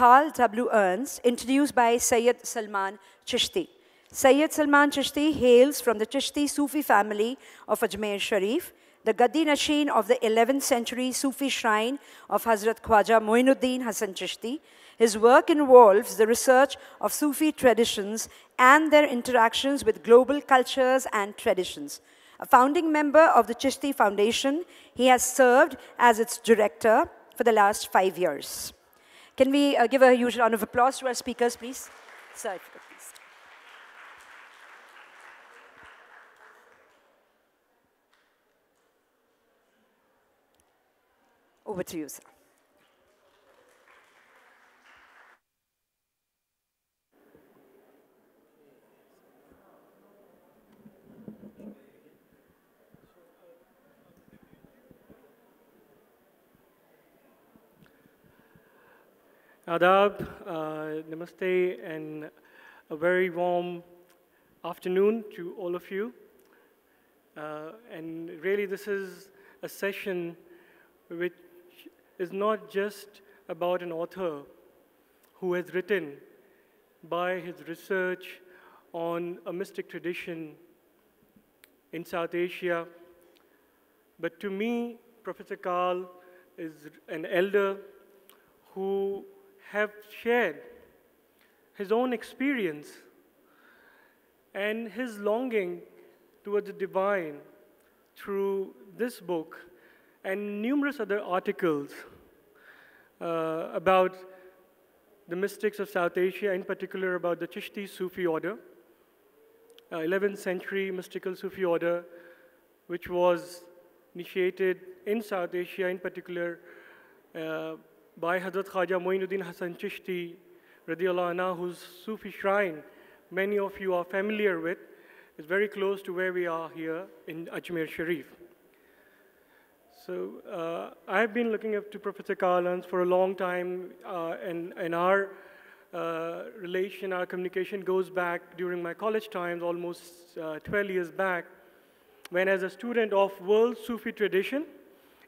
Carl W. Ernst, introduced by Syed Salman Chishty. Syed Salman Chishty hails from the Chishty Sufi family of Ajmer Sharif, the Gaddi-Nashin of the 11th century Sufi shrine of Hazrat Khawaja Moinuddin Hassan Chishty. His work involves the research of Sufi traditions and their interactions with global cultures and traditions. A founding member of the Chishty Foundation, he has served as its director for the last 5 years. Can we give a huge round of applause to our speakers, please? Sir, if you could please. Over to you, sir. Adab, namaste, and a very warm afternoon to all of you. And really, this is a session which is not just about an author who has written by his research on a mystic tradition in South Asia, but to me, Professor Karl is an elder who have shared his own experience and his longing towards the divine through this book and numerous other articles about the mystics of South Asia, in particular about the Chishty Sufi Order, 11th century mystical Sufi Order, which was initiated in South Asia, in particular by Hazrat Khawaja Moinuddin Hassan Chishty, radiallahu anhu, whose Sufi shrine many of you are familiar with, is very close to where we are here in Ajmer Sharif. So I've been looking up to Professor Karl Ernst for a long time, and our relation, our communication goes back during my college times, almost 12 years back, when as a student of world Sufi tradition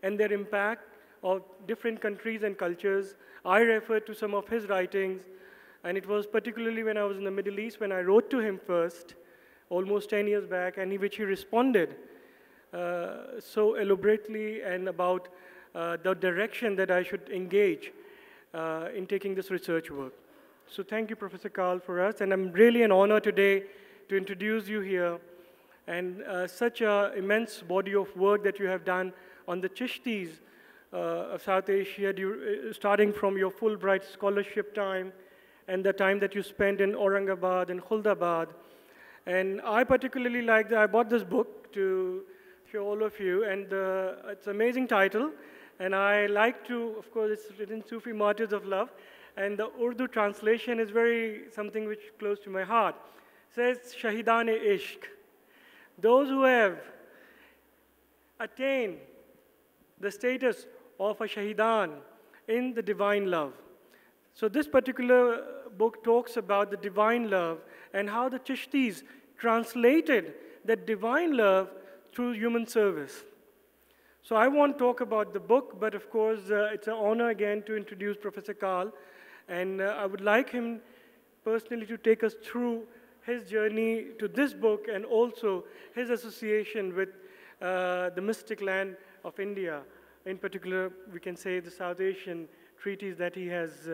and their impact of different countries and cultures, I referred to some of his writings, and it was particularly when I was in the Middle East when I wrote to him first, almost 10 years back, and which he responded so elaborately and about the direction that I should engage in taking this research work. So thank you, Professor Karl, for us, and I'm really an honor today to introduce you here, and such an immense body of work that you have done on the Chishtis of South Asia, starting from your Fulbright scholarship time and the time that you spent in Aurangabad and Khuldabad. And I particularly like that I bought this book to show all of you, and it's an amazing title. And I like to, of course, it's written Sufi Martyrs of Love, and the Urdu translation is something which is close to my heart. It says, Shahidan-e-Ishq, those who have attained the status of a Shahidan in the divine love. So this particular book talks about the divine love and how the Chishtis translated that divine love through human service. So I won't talk about the book, but of course it's an honor again to introduce Professor Karl, and I would like him personally to take us through his journey to this book and also his association with the mystic land of India. In particular, we can say the South Asian treaties that he has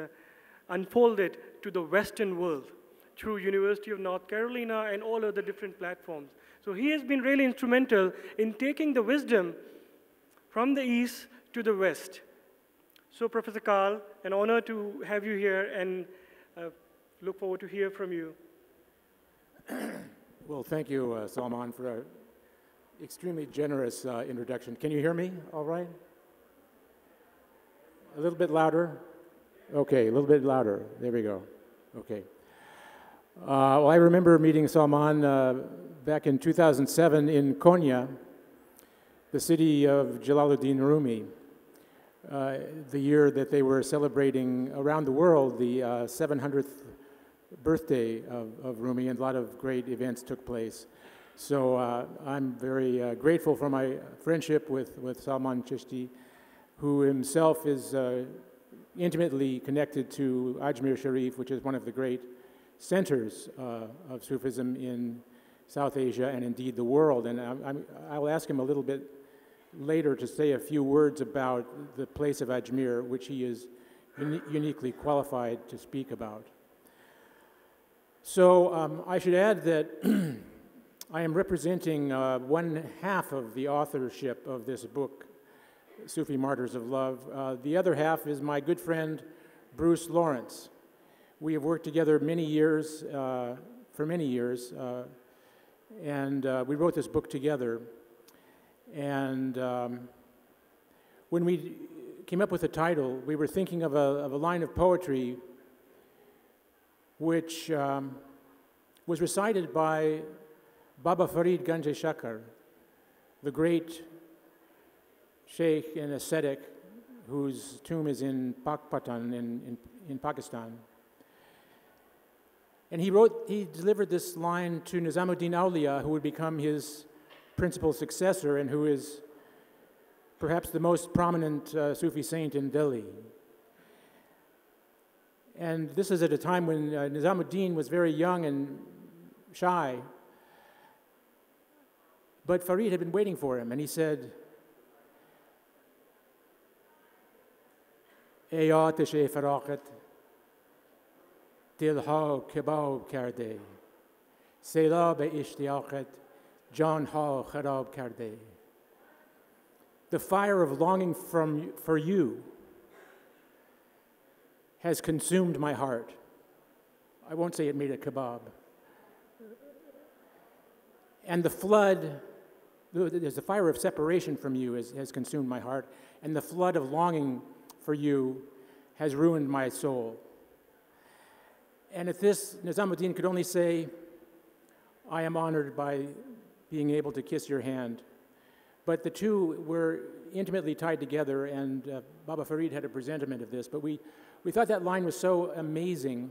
unfolded to the Western world through University of North Carolina and all other different platforms. So he has been really instrumental in taking the wisdom from the East to the West. So Professor Karl, an honor to have you here, and look forward to hear from you. Well, thank you, Salman, for an extremely generous introduction. Can you hear me all right? A little bit louder? Okay, a little bit louder. There we go. Okay. Well, I remember meeting Salman back in 2007 in Konya, the city of Jalaluddin Rumi, the year that they were celebrating around the world the 700th birthday of Rumi, and a lot of great events took place. So I'm very grateful for my friendship with Salman Chishty, who himself is intimately connected to Ajmer Sharif, which is one of the great centers of Sufism in South Asia and indeed the world. And I'll ask him a little bit later to say a few words about the place of Ajmer, which he is uniquely qualified to speak about. So I should add that I am representing one half of the authorship of this book, Sufi Martyrs of Love. The other half is my good friend, Bruce Lawrence. We have worked together for many years, and we wrote this book together. And when we came up with the title, we were thinking of a line of poetry which was recited by Baba Farid Ganj Shakar, the great sheikh and ascetic whose tomb is in Pakpatan in Pakistan. And he delivered this line to Nizamuddin Auliya, who would become his principal successor and who is perhaps the most prominent Sufi saint in Delhi. And this is at a time when Nizamuddin was very young and shy. But Farid had been waiting for him, and he said, "Ey atish-e faraqat, dilha kebab karde, seylab-e-ishtiyaqat, janha kharab karde." The fire of longing for you has consumed my heart. I won't say it made a kebab. And the flood, there's a fire of separation from you has consumed my heart, and the flood of longing for you has ruined my soul. And at this, Nizamuddin could only say, "I am honored by being able to kiss your hand." But the two were intimately tied together, and Baba Farid had a presentiment of this. But we thought that line was so amazing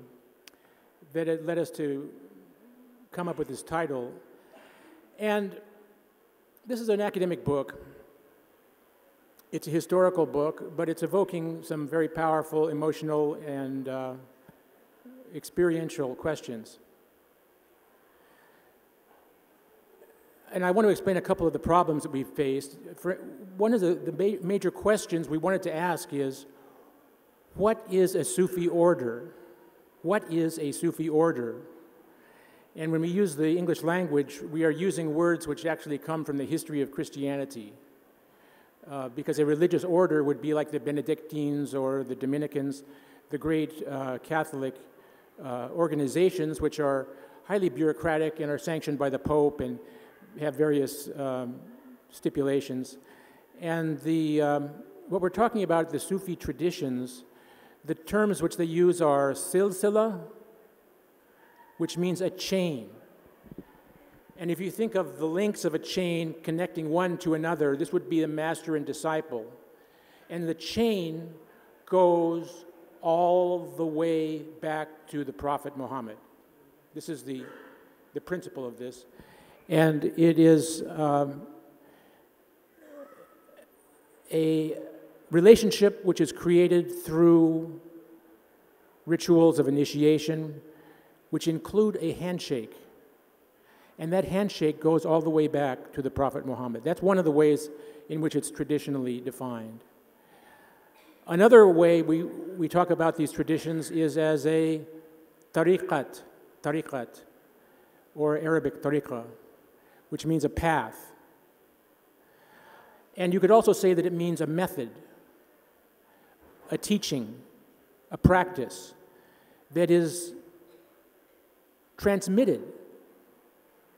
that it led us to come up with this title. And this is an academic book. It's a historical book, but it's evoking some very powerful, emotional, and experiential questions. And I want to explain a couple of the problems that we've faced. One of the major questions we wanted to ask is, what is a Sufi order? What is a Sufi order? And when we use the English language, we are using words which actually come from the history of Christianity. Because a religious order would be like the Benedictines or the Dominicans, the great Catholic organizations which are highly bureaucratic and are sanctioned by the Pope and have various stipulations. And what we're talking about, the Sufi traditions, the terms which they use are silsila, which means a chain. And if you think of the links of a chain connecting one to another, this would be a master and disciple. And the chain goes all the way back to the Prophet Muhammad. This is the principle of this. And it is a relationship which is created through rituals of initiation, which include a handshake. And that handshake goes all the way back to the Prophet Muhammad. That's one of the ways in which it's traditionally defined. Another way we talk about these traditions is as a tariqat, or Arabic tariqa, which means a path. And you could also say that it means a method, a teaching, a practice that is transmitted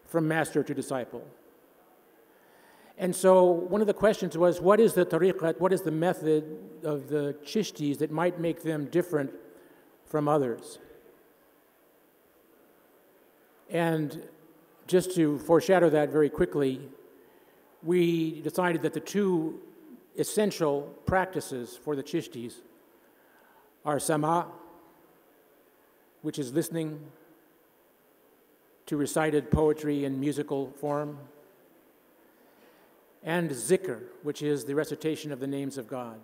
from master to disciple. And so one of the questions was, what is the tariqat, what is the method of the Chishtis that might make them different from others? And just to foreshadow that very quickly, we decided that the two essential practices for the Chishtis are sama, which is listening to recited poetry in musical form, and zikr, which is the recitation of the names of God.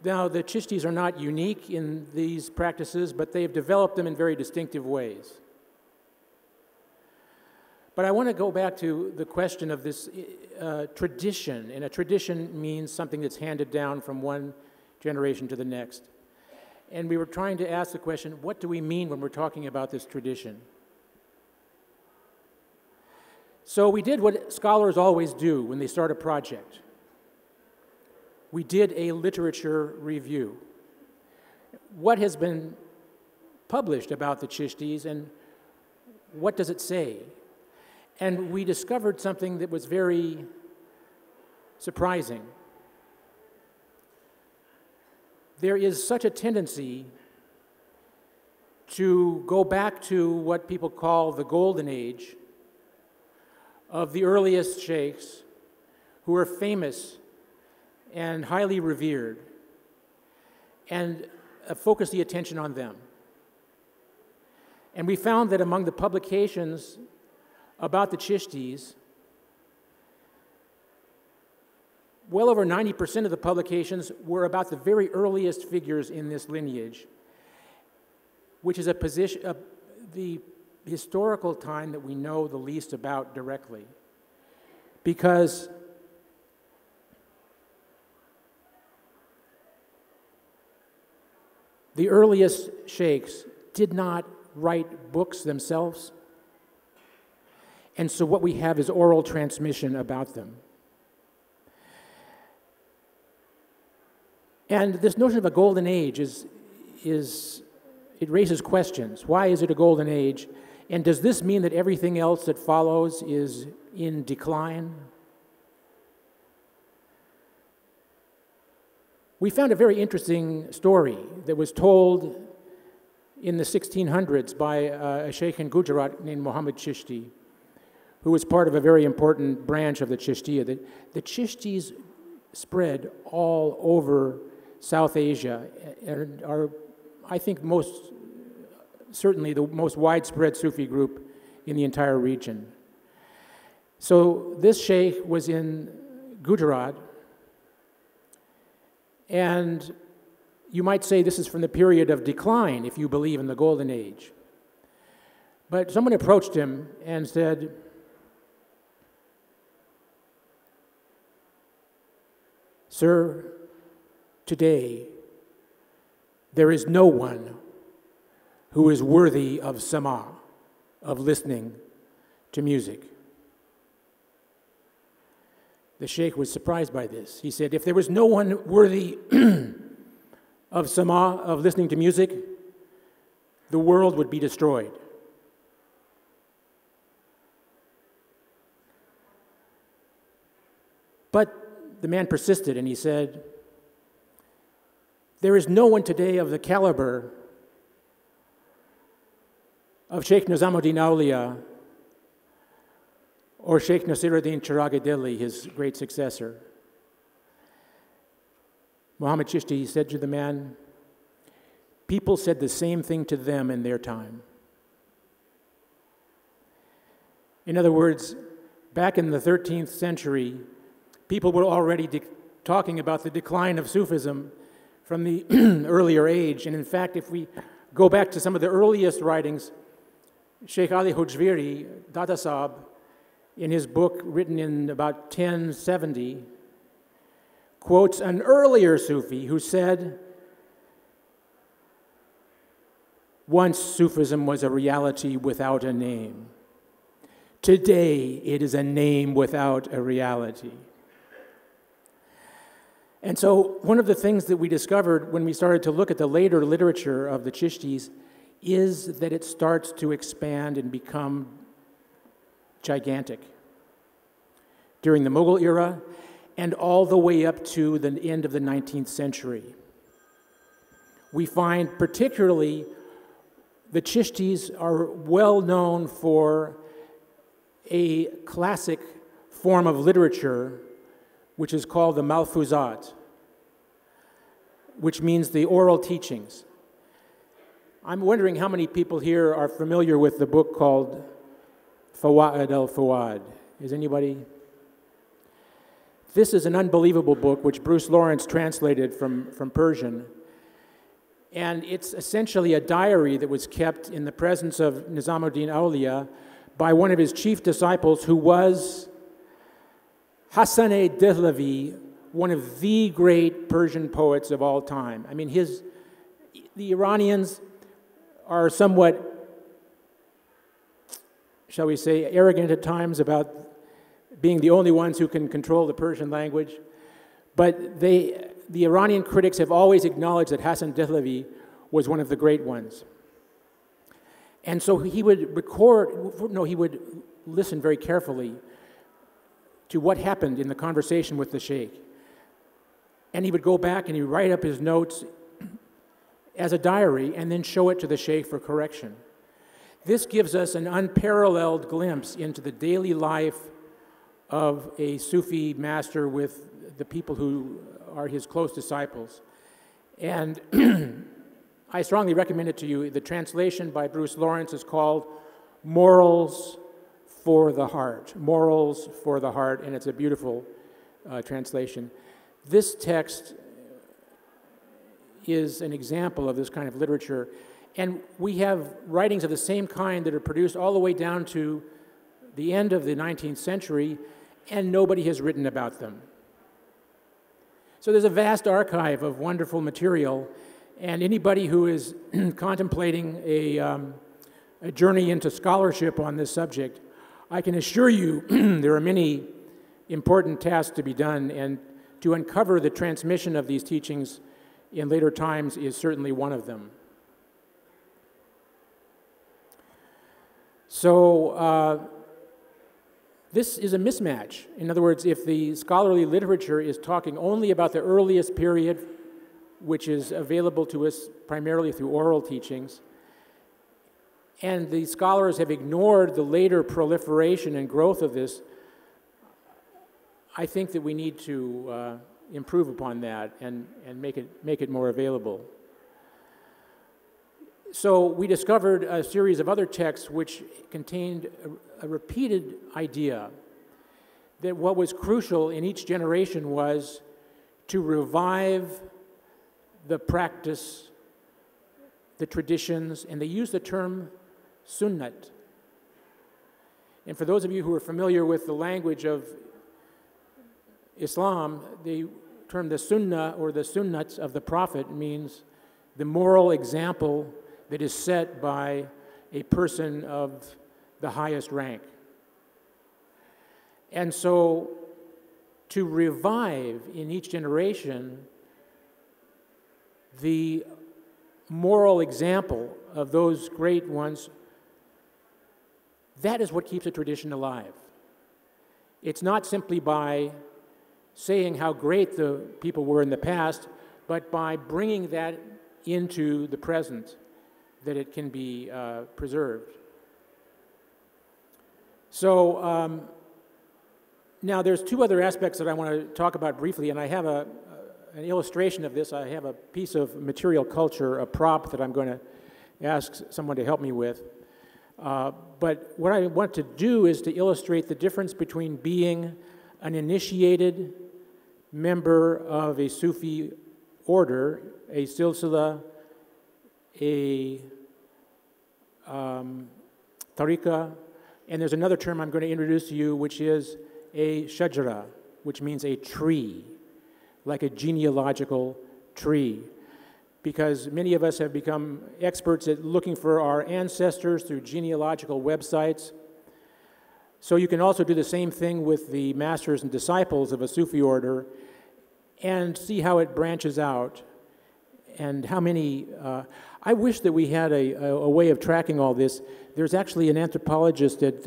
Now, the Chishtis are not unique in these practices, but they've developed them in very distinctive ways. But I want to go back to the question of this tradition, and a tradition means something that's handed down from one generation to the next. And we were trying to ask the question, what do we mean when we're talking about this tradition? So we did what scholars always do when they start a project. We did a literature review. What has been published about the Chishtis, and what does it say? And we discovered something that was very surprising. There is such a tendency to go back to what people call the golden age of the earliest sheikhs who were famous and highly revered, and focus the attention on them. And we found that among the publications about the Chishtis, well over 90% of the publications were about the very earliest figures in this lineage, which is the historical time that we know the least about directly. Because the earliest sheikhs did not write books themselves, and so what we have is oral transmission about them. And this notion of a golden age it raises questions. Why is it a golden age? And does this mean that everything else that follows is in decline? We found a very interesting story that was told in the 1600s by a sheikh in Gujarat named Muhammad Chishty, who was part of a very important branch of the Chishtiya. The Chishtis spread all over South Asia and are, I think, certainly the most widespread Sufi group in the entire region. So this sheikh was in Gujarat, and you might say this is from the period of decline, if you believe in the golden age. But someone approached him and said, "Sir, today there is no one who is worthy of sama, of listening to music." The sheikh was surprised by this. He said, if there was no one worthy of sama, of listening to music, the world would be destroyed. But the man persisted, and he said, there is no one today of the caliber of Sheikh Nizamuddin Awliya or Sheikh Nasiruddin Chirag Delhi, his great successor. Muhammad Chishty said to the man, people said the same thing to them in their time. In other words, back in the 13th century, people were already talking about the decline of Sufism from the earlier age. And in fact, if we go back to some of the earliest writings, Sheikh Ali Hujviri, Dada Sahib, in his book written in about 1070, quotes an earlier Sufi who said, once Sufism was a reality without a name. Today it is a name without a reality. And so one of the things that we discovered when we started to look at the later literature of the Chishtis is that it starts to expand and become gigantic during the Mughal era and all the way up to the end of the 19th century. We find particularly the Chishtis are well known for a classic form of literature which is called the Malfuzat, which means the oral teachings. I'm wondering how many people here are familiar with the book called Fawaid al-Fuad. Is anybody? This is an unbelievable book which Bruce Lawrence translated from Persian. And it's essentially a diary that was kept in the presence of Nizamuddin Awliya by one of his chief disciples, who was Hassan Dehlavi, one of the great Persian poets of all time. I mean, the Iranians are somewhat, shall we say, arrogant at times about being the only ones who can control the Persian language. But the Iranian critics have always acknowledged that Hassan Dehlavi was one of the great ones. And so he would he would listen very carefully to what happened in the conversation with the sheikh. And he would go back and he'd write up his notes as a diary and then show it to the sheikh for correction. This gives us an unparalleled glimpse into the daily life of a Sufi master with the people who are his close disciples. And I strongly recommend it to you. The translation by Bruce Lawrence is called Morals for the Heart. Morals for the Heart, and it's a beautiful translation. This text is an example of this kind of literature, and we have writings of the same kind that are produced all the way down to the end of the 19th century, and nobody has written about them. So there's a vast archive of wonderful material, and anybody who is contemplating a journey into scholarship on this subject, I can assure you there are many important tasks to be done, and to uncover the transmission of these teachings in later times is certainly one of them. So this is a mismatch. In other words, if the scholarly literature is talking only about the earliest period, which is available to us primarily through oral teachings, and the scholars have ignored the later proliferation and growth of this, I think that we need to improve upon that and make it more available. So we discovered a series of other texts which contained a repeated idea that what was crucial in each generation was to revive the practice, the traditions, and they use the term sunnat. And for those of you who are familiar with the language of Islam, the term the sunnah or the sunnats of the Prophet means the moral example that is set by a person of the highest rank. And so to revive in each generation the moral example of those great ones, that is what keeps a tradition alive. It's not simply by saying how great the people were in the past, but by bringing that into the present, that it can be preserved. So now there's two other aspects that I want to talk about briefly, and I have an illustration of this. I have a piece of material culture, a prop that I'm going to ask someone to help me with. But what I want to do is to illustrate the difference between being an initiated member of a Sufi order, a silsila, a tariqa, and there's another term I'm going to introduce to you, which is a shajara, which means a tree, like a genealogical tree. Because many of us have become experts at looking for our ancestors through genealogical websites. So you can also do the same thing with the masters and disciples of a Sufi order and see how it branches out and how many... I wish that we had a way of tracking all this. There's actually an anthropologist at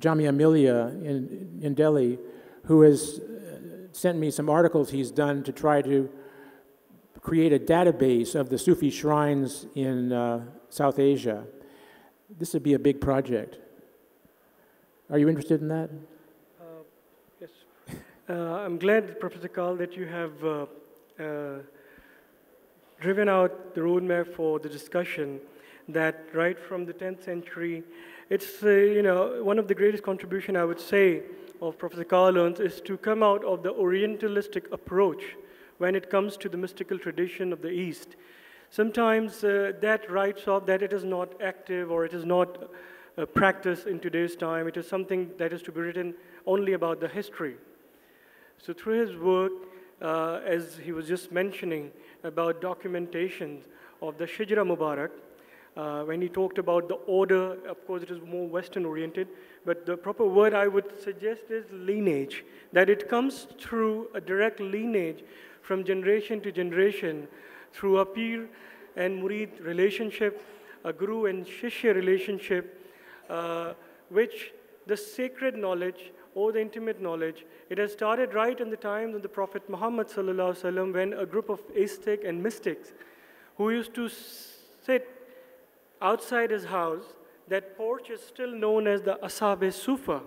Jamia Millia in Delhi who has sent me some articles he's done to try to create a database of the Sufi shrines in South Asia. This would be a big project. Are you interested in that? Yes. I'm glad, Professor Karl, that you have driven out the roadmap for the discussion that right from the 10th century, it's one of the greatest contribution I would say of Professor Karl Ernst is to come out of the Orientalistic approach when it comes to the mystical tradition of the East. Sometimes that writes off that it is not active or it is not practiced in today's time. It is something that is to be written only about the history. So through his work, as he was just mentioning about documentation of the Shijra Mubarak, when he talked about the order, of course it is more Western oriented, but the proper word I would suggest is lineage, that it comes through a direct lineage from generation to generation through a peer and murid relationship, a guru and shishya relationship, which the sacred knowledge or the intimate knowledge, it has started right in the times of the Prophet Muhammad sallallahu alaihi wasallam, when a group of ascetic and mystics who used to sit outside his house, that porch is still known as the Ashab-e-Sufa,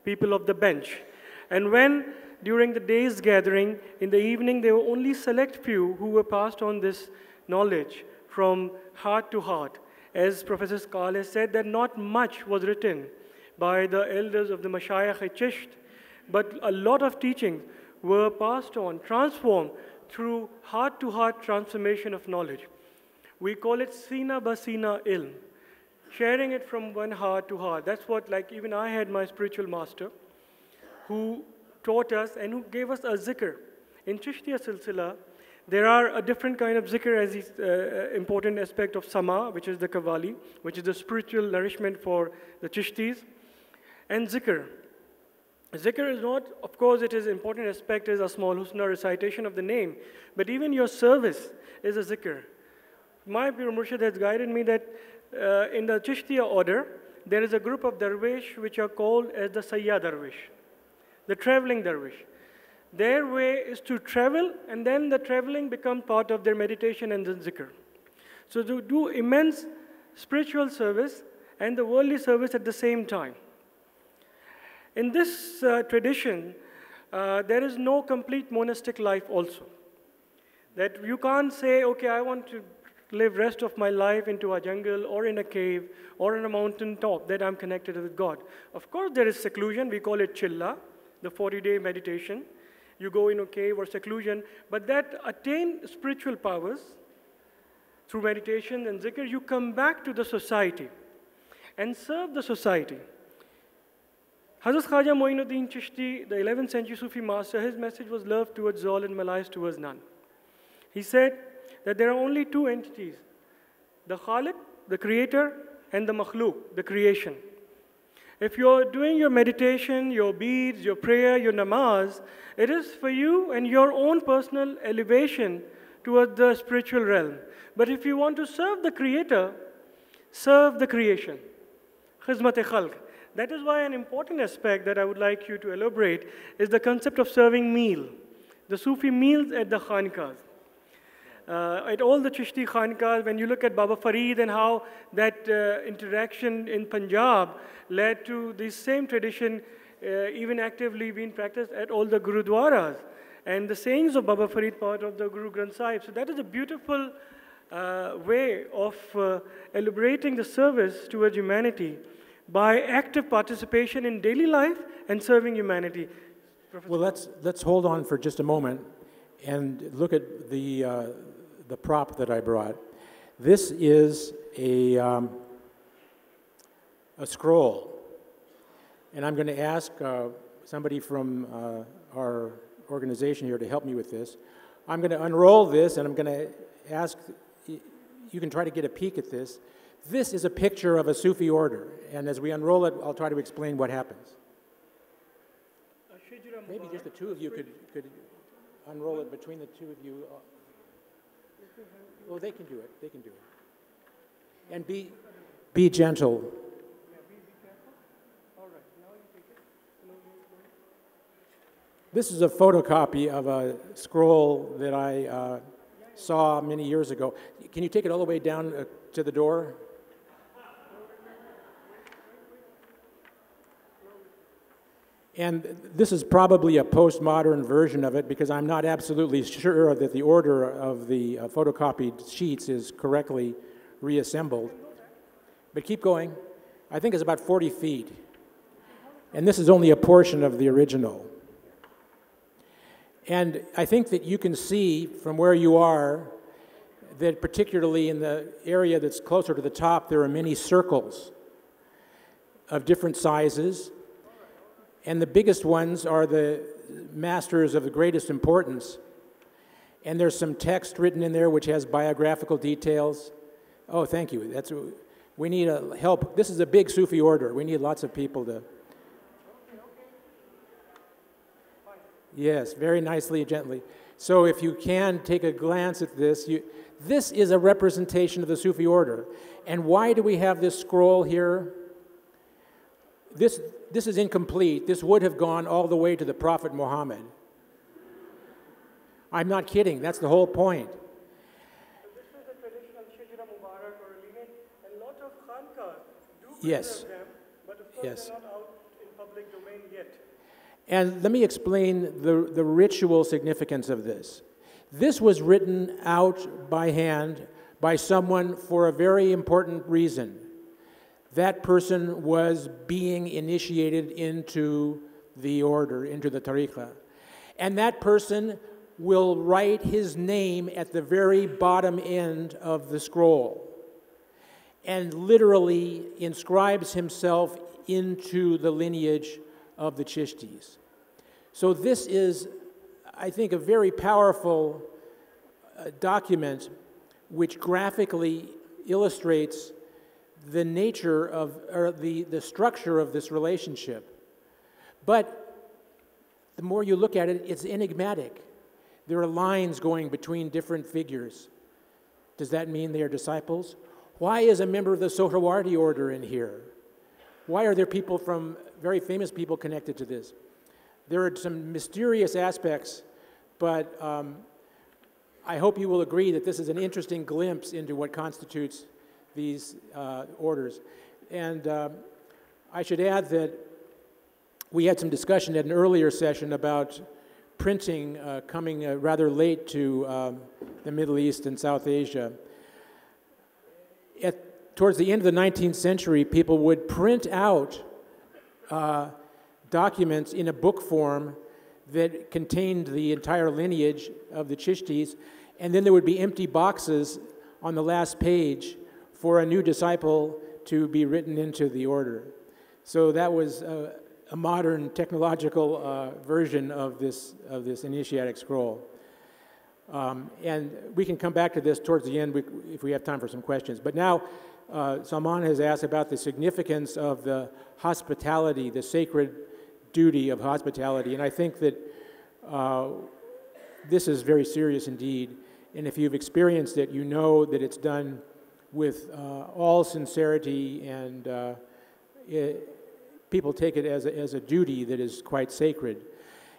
people of the bench. And when during the day's gathering, in the evening, there were only select few who were passed on this knowledge from heart to heart. As Professor Karl has said, that not much was written by the elders of the Mashayikh-e-Chisht, but a lot of teachings were passed on, transformed through heart-to-heart transformation of knowledge. We call it Sina Basina Ilm, sharing it from one heart to heart. That's what, like, even I had my spiritual master who taught us and who gave us a zikr. In Chishtiya Silsila, there are a different kind of zikr as the important aspect of Sama, which is the Qawwali, which is the spiritual nourishment for the Chishtis, and zikr. Zikr is not, of course, it is important aspect is a small husna recitation of the name, but even your service is a zikr. My Pir Murshid has guided me that in the Chishtiya order, there is a group of darwish which are called as the Sayyad Darwish, the traveling darwish. Their way is to travel, and then the traveling becomes part of their meditation and the zikr. So to do immense spiritual service and the worldly service at the same time. In this tradition, there is no complete monastic life also. That you can't say, okay, I want to live rest of my life into a jungle or in a cave or on a mountain top, that I'm connected with God. Of course, there is seclusion. We call it chilla, the 40-day meditation. You go in a cave or seclusion, but that attain spiritual powers through meditation and zikr, you come back to the society and serve the society. Hazrat Khawaja Moinuddin Chishty, the 11th century Sufi master, his message was love towards all and malice towards none. He said that there are only two entities, the Khaliq, the creator, and the Makhluk, the creation. If you're doing your meditation, your beads, your prayer, your namaz, it is for you and your own personal elevation towards the spiritual realm. But if you want to serve the creator, serve the creation. Khizmat-e khalq. That is why an important aspect that I would like you to elaborate is the concept of serving meal. The Sufi meals at the Khankas. At all the Chishti Khankas, when you look at Baba Farid and how that interaction in Punjab led to this same tradition even actively being practiced at all the Gurudwaras. And the sayings of Baba Farid, part of the Guru Granth Sahib. So that is a beautiful way of elaborating the service towards humanity by active participation in daily life and serving humanity. Well, let's hold on for just a moment and look at the prop that I brought. This is a scroll, and I'm going to ask somebody from our organization here to help me with this. I'm going to unroll this, and I'm going to ask, you can try to get a peek at this. This is a picture of a Sufi order, and as we unroll it, I'll try to explain what happens. Maybe just the two of you could unroll it between the two of you. Oh, they can do it. They can do it. And be gentle. This is a photocopy of a scroll that I saw many years ago. Can you take it all the way down to the door? And this is probably a postmodern version of it because I'm not absolutely sure that the order of the photocopied sheets is correctly reassembled. But keep going. I think it's about 40 feet. And this is only a portion of the original. And I think that you can see from where you are that particularly in the area that's closer to the top, there are many circles of different sizes. And the biggest ones are the masters of the greatest importance. And there's some text written in there which has biographical details. Oh, thank you. We need help. This is a big Sufi order. We need lots of people to... Yes, very nicely and gently. So if you can take a glance at this, this is a representation of the Sufi order. And why do we have this scroll here? This is incomplete. This would have gone all the way to the Prophet Muhammad. I'm not kidding. That's the whole point. So this is the traditional Shijra Mubarak or Lineage, and a lot of Khankas do Yes. preserve them, but of course Yes. they're not out in public domain yet. And let me explain the ritual significance of this. This was written out by hand by someone for a very important reason. That person was being initiated into the order, into the tariqah. And that person will write his name at the very bottom end of the scroll and literally inscribes himself into the lineage of the Chishtis. So this is, I think, a very powerful document which graphically illustrates the nature of, or the structure of this relationship. But the more you look at it, it's enigmatic. There are lines going between different figures. Does that mean they are disciples? Why is a member of the Sohrawardi order in here? Why are there people from, very famous people connected to this? There are some mysterious aspects, but I hope you will agree that this is an interesting glimpse into what constitutes these orders. And I should add that we had some discussion at an earlier session about printing coming rather late to the Middle East and South Asia. Towards the end of the 19th century, people would print out documents in a book form that contained the entire lineage of the Chishtis, and then there would be empty boxes on the last page for a new disciple to be written into the order. So that was a modern technological version of this initiatic scroll. And we can come back to this towards the end if we have time for some questions. But now, Salman has asked about the significance of the hospitality, the sacred duty of hospitality. And I think that this is very serious indeed. And if you've experienced it, you know that it's done with all sincerity, and people take it as a duty that is quite sacred.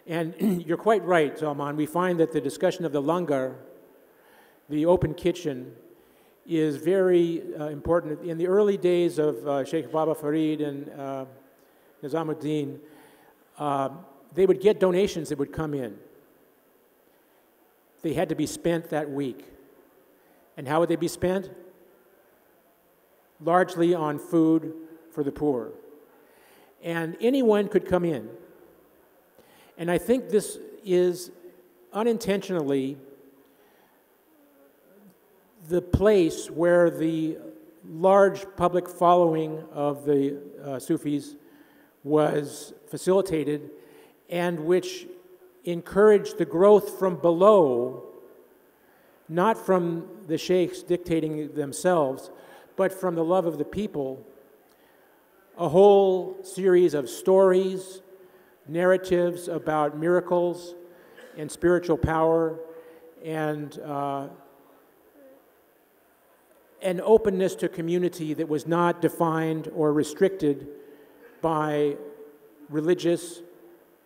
And you're quite right, Salman. We find that the discussion of the langar, the open kitchen, is very important. In the early days of Sheikh Baba Farid and Nizamuddin, they would get donations that would come in. They had to be spent that week. And how would they be spent? Largely on food for the poor. And anyone could come in. And I think this is unintentionally the place where the large public following of the Sufis was facilitated, and which encouraged the growth from below, not from the sheikhs dictating themselves, but from the love of the people. A whole series of stories, narratives about miracles and spiritual power, and an openness to community that was not defined or restricted by religious,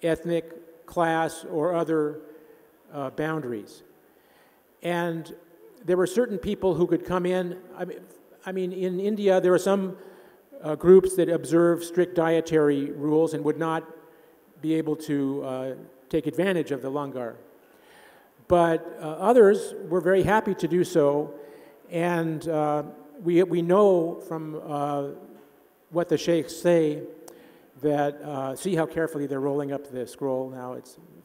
ethnic, class, or other boundaries. And there were certain people who could come in. I mean, in India, there are some groups that observe strict dietary rules and would not be able to take advantage of the langar. But others were very happy to do so, and we know from what the sheikhs say that, see how carefully they're rolling up the scroll now.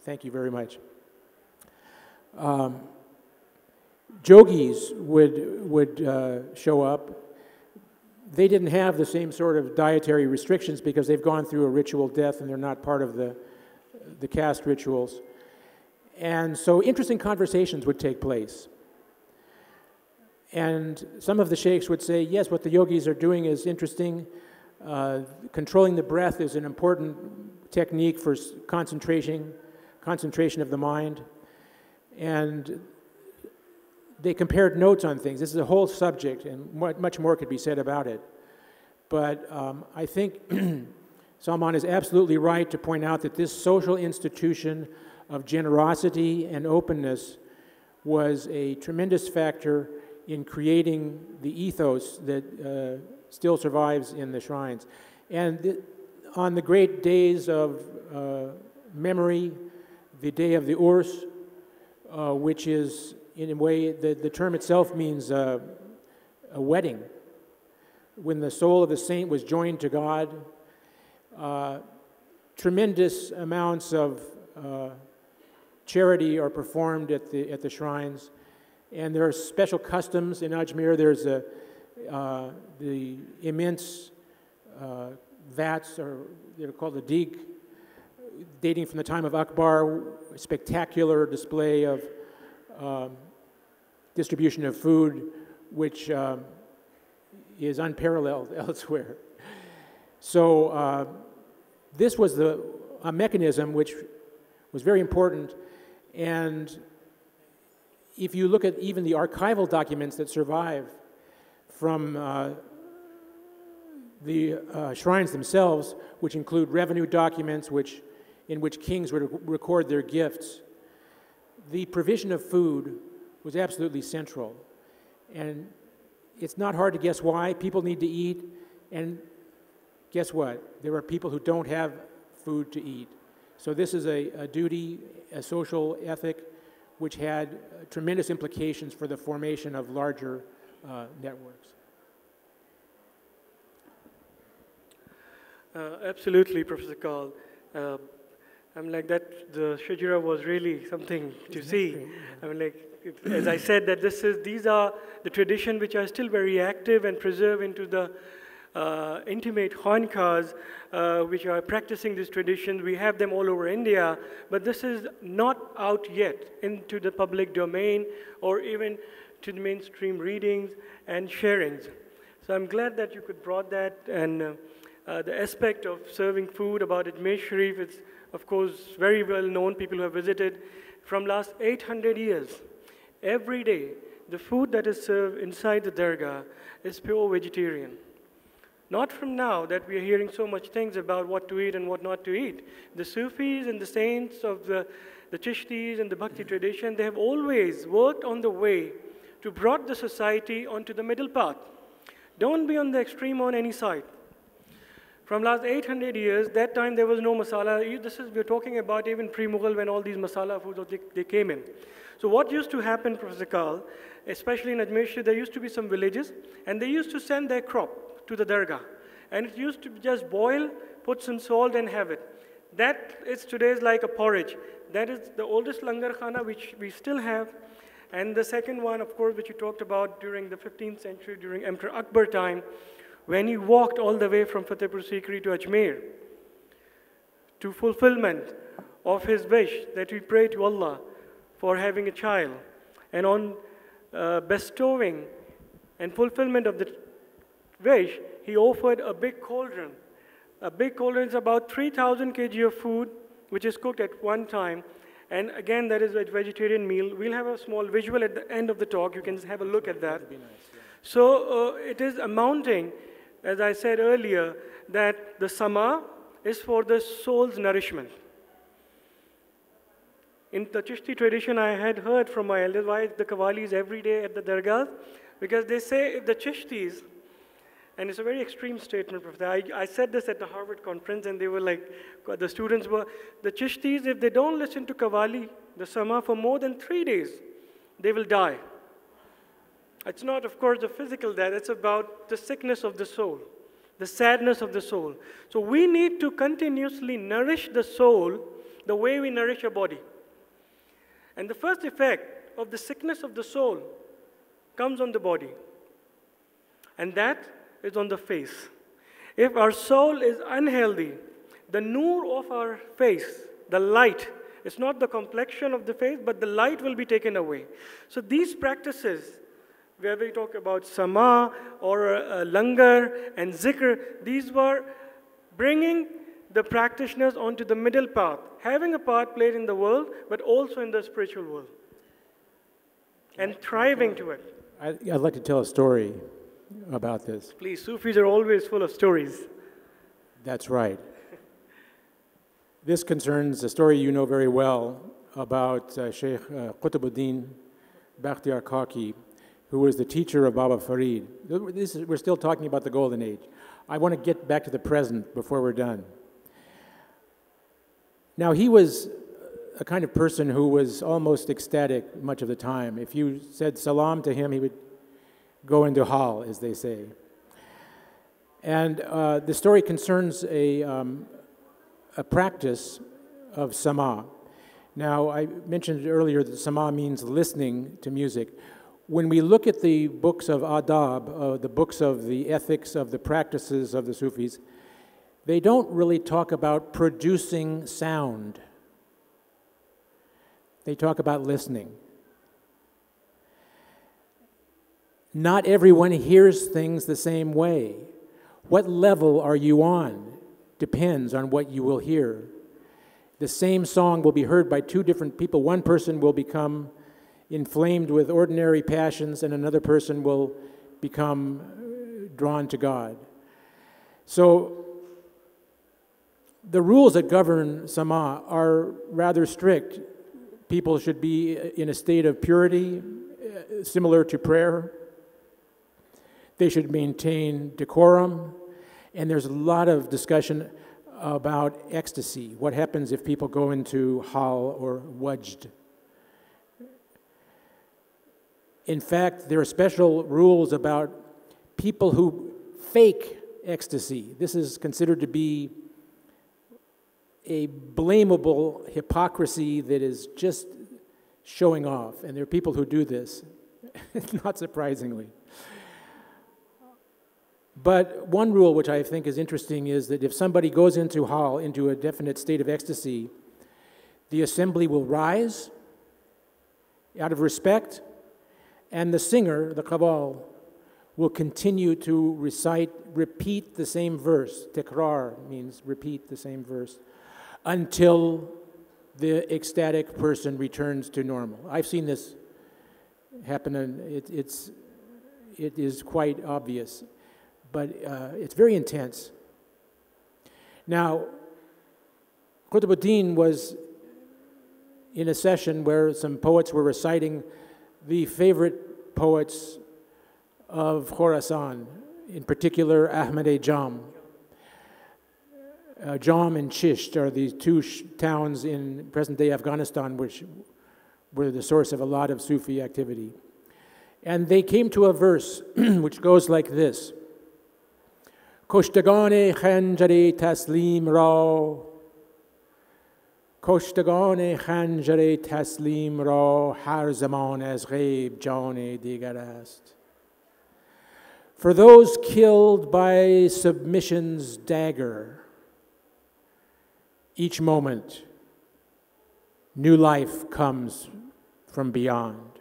Thank you very much. Jogis would show up. They didn't have the same sort of dietary restrictions because they've gone through a ritual death and they're not part of the caste rituals. And so interesting conversations would take place. And some of the sheikhs would say, yes, what the yogis are doing is interesting. Controlling the breath is an important technique for concentration of the mind. And they compared notes on things. This is a whole subject, and much more could be said about it. But I think Salman is absolutely right to point out that this social institution of generosity and openness was a tremendous factor in creating the ethos that still survives in the shrines. And on the great days of memory, the day of the Urs, which is, in a way, the term itself means a wedding. When the soul of the saint was joined to God, tremendous amounts of charity are performed at the shrines. And there are special customs in Ajmer. There's the immense vats, or they're called the dig, dating from the time of Akbar, a spectacular display of distribution of food, which is unparalleled elsewhere. So this was a mechanism which was very important. And if you look at even the archival documents that survive from the shrines themselves, which include revenue documents in which kings would record their gifts, the provision of food was absolutely central. And it's not hard to guess why. People need to eat, and guess what? There are people who don't have food to eat. So this is a duty, a social ethic, which had tremendous implications for the formation of larger networks. Absolutely, Professor Kaul. I'm like that. The Shajara was really something to see. I mean, like, as I said, that these are the tradition which are still very active and preserved into the intimate khanqahs which are practicing this tradition. We have them all over India, but this is not out yet into the public domain or even to the mainstream readings and sharings. So I'm glad that you could brought that, and the aspect of serving food about Ajmer Sharif is, of course, very well known. People who have visited from last 800 years. Every day, the food that is served inside the dargah is pure vegetarian. Not from now that we are hearing so much things about what to eat and what not to eat. The Sufis and the saints of the Chishtis and the Bhakti tradition, they have always worked on the way to brought the society onto the middle path. Don't be on the extreme on any side. From last 800 years, that time there was no masala. We're talking about even pre-Mughal when all these masala foods, they came in. So what used to happen, Professor Kaul, especially in Ajmer Sharif, there used to be some villages, and they used to send their crop to the dargah. And it used to just boil, put some salt, and have it. That is today's like a porridge. That is the oldest langar khana which we still have. And the second one, of course, which you talked about during the 15th century, during Emperor Akbar time, when he walked all the way from Fatehpur Sikri to Ajmer to fulfillment of his wish that we pray to Allah for having a child. And on bestowing and fulfillment of the wish, he offered a big cauldron. A big cauldron is about 3,000 kg of food, which is cooked at one time. And again, that is a vegetarian meal. We'll have a small visual at the end of the talk. You can have a look at that. Nice, yeah. So it is amounting, as I said earlier, that the sama is for the soul's nourishment. In the Chishti tradition, I had heard from my elders why the Qawwalis every day at the dargahs, because they say if the Chishtis, and it's a very extreme statement, Professor. I said this at the Harvard conference, and they were like, the students were, the Chishtis, if they don't listen to Qawwali, the sama, for more than 3 days, they will die. It's not, of course, the physical death, it's about the sickness of the soul. the sadness of the soul. So we need to continuously nourish the soul the way we nourish a body. And the first effect of the sickness of the soul comes on the body. And that is on the face. If our soul is unhealthy, the noor of our face, the light, it's not the complexion of the face, but the light will be taken away. So these practices, where we talk about sama or langar and zikr, these were bringing the practitioners onto the middle path, having a part played in the world, but also in the spiritual world, and thriving to it. I'd like to tell a story about this. Please, Sufis are always full of stories. That's right. This concerns a story you know very well about Sheikh Qutbuddin Bakhtiar Kaki, who was the teacher of Baba Farid. We're still talking about the Golden Age. I want to get back to the present before we're done. Now, he was a kind of person who was almost ecstatic much of the time. If you said salam to him, he would go into hal, as they say. And the story concerns a practice of sama. Now, I mentioned earlier that sama means listening to music. When we look at the books of adab, the books of the ethics, of the practices of the Sufis, they don't really talk about producing sound. They talk about listening. Not everyone hears things the same way. What level are you on depends on what you will hear. The same song will be heard by two different people. One person will become inflamed with ordinary passions, and another person will become drawn to God. So the rules that govern sama are rather strict. People should be in a state of purity, similar to prayer. They should maintain decorum. And there's a lot of discussion about ecstasy. What happens if people go into hal or wajd? In fact, there are special rules about people who fake ecstasy. This is considered to be a blamable hypocrisy that is just showing off. And there are people who do this, not surprisingly. But one rule which I think is interesting is that if somebody goes into hal, into a definite state of ecstasy, the assembly will rise out of respect, and the singer, the qawwal, will continue to repeat the same verse. Tikrar means repeat the same verse, until the ecstatic person returns to normal. I've seen this happen, and it is quite obvious, but it's very intense. Now, Qutbuddin was in a session where some poets were reciting the favorite poets of Khorasan, in particular Ahmad Jam. Jam and Chisht are these two towns in present-day Afghanistan which were the source of a lot of Sufi activity. And they came to a verse which goes like this. Kushtagane khanjare taslim ra, Kushtagane khanjare taslim ra, har zaman az ghaib jane digar ast. For those killed by submission's dagger, each moment, new life comes from beyond.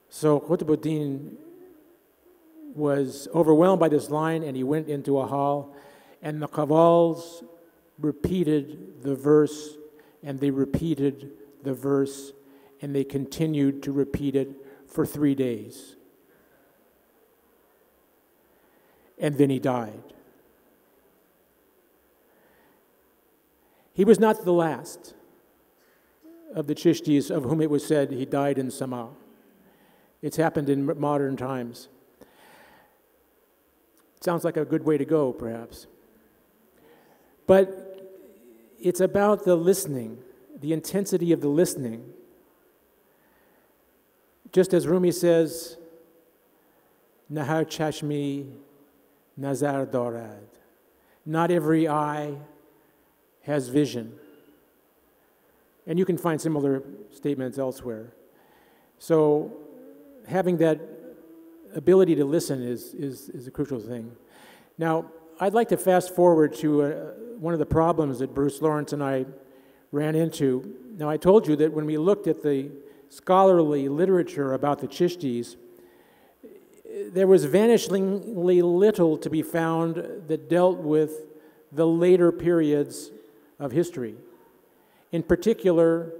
So Qutbuddin was overwhelmed by this line, and he went into a hal, and the qawwals repeated the verse, and they repeated the verse, and they continued to repeat it for 3 days. And then he died. He was not the last of the Chishtis of whom it was said he died in Sama. It's happened in modern times. Sounds like a good way to go, perhaps. But it's about the listening, the intensity of the listening. Just as Rumi says, Nahar chashmi nazar dorad. Not every eye has vision. And you can find similar statements elsewhere. So having that ability to listen is a crucial thing. Now, I'd like to fast forward to one of the problems that Bruce Lawrence and I ran into. Now, I told you that when we looked at the scholarly literature about the Chishtis, there was vanishingly little to be found that dealt with the later periods of history. In particular,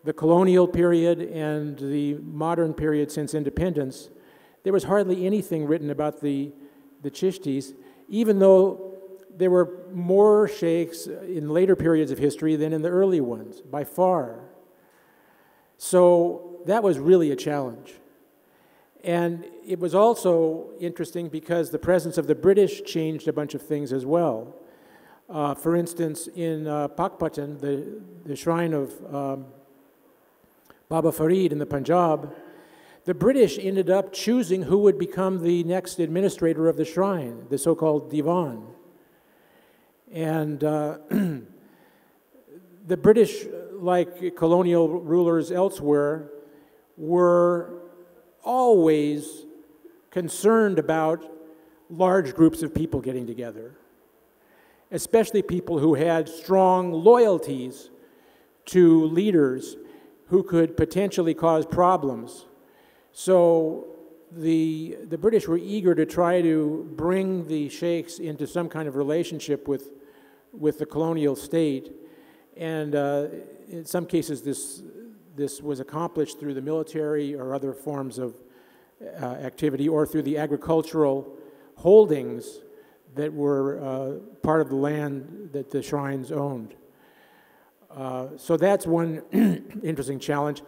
the colonial period and the modern period since independence. There was hardly anything written about the Chishtis, even though there were more sheikhs in later periods of history than in the early ones, by far. So that was really a challenge. And it was also interesting because the presence of the British changed a bunch of things as well. For instance, in Pakpatan, the shrine of Baba Farid in the Punjab, the British ended up choosing who would become the next administrator of the shrine, the so-called Divan. And the British, like colonial rulers elsewhere, were always concerned about large groups of people getting together, especially people who had strong loyalties to leaders who could potentially cause problems. So the British were eager to try to bring the sheikhs into some kind of relationship with the colonial state. And in some cases, this was accomplished through the military or other forms of activity, or through the agricultural holdings that were part of the land that the shrines owned. So that's one interesting challenge.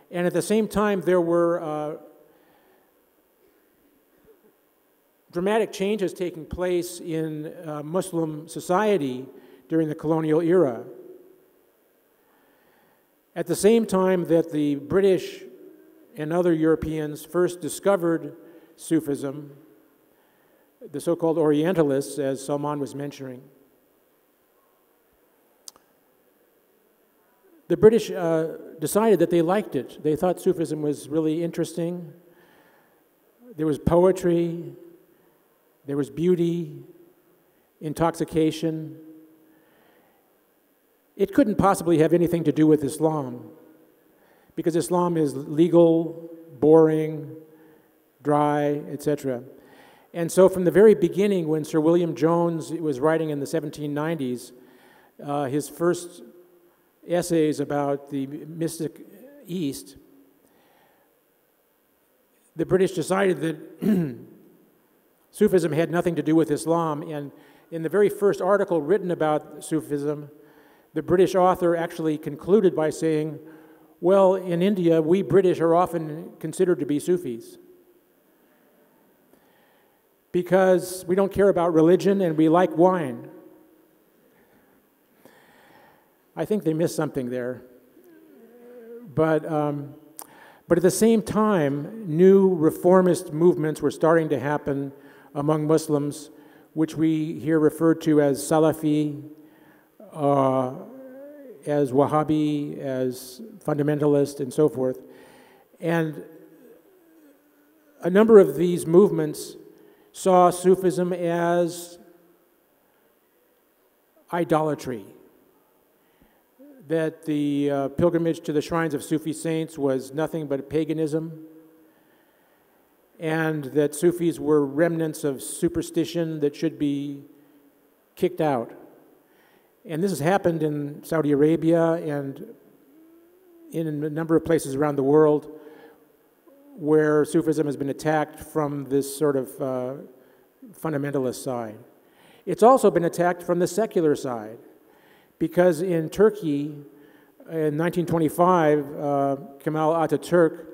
And at the same time, there were dramatic changes taking place in Muslim society during the colonial era. At the same time that the British and other Europeans first discovered Sufism, the so-called Orientalists, as Salman was mentioning, the British decided that they liked it. They thought Sufism was really interesting. There was poetry, there was beauty, intoxication. It couldn't possibly have anything to do with Islam, because Islam is legal, boring, dry, etc. And so from the very beginning, when Sir William Jones was writing in the 1790s, his first essays about the mystic East, the British decided that Sufism had nothing to do with Islam. And in the very first article written about Sufism, the British author actually concluded by saying, well, in India, we British are often considered to be Sufis because we don't care about religion and we like wine. I think they missed something there. But at the same time, new reformist movements were starting to happen among Muslims, which we here refer to as Salafi, as Wahhabi, as fundamentalist, and so forth. And a number of these movements saw Sufism as idolatry, that the pilgrimage to the shrines of Sufi saints was nothing but paganism, and that Sufis were remnants of superstition that should be kicked out. And this has happened in Saudi Arabia and in a number of places around the world where Sufism has been attacked from this sort of fundamentalist side. It's also been attacked from the secular side, because in Turkey, in 1925, Kemal Ataturk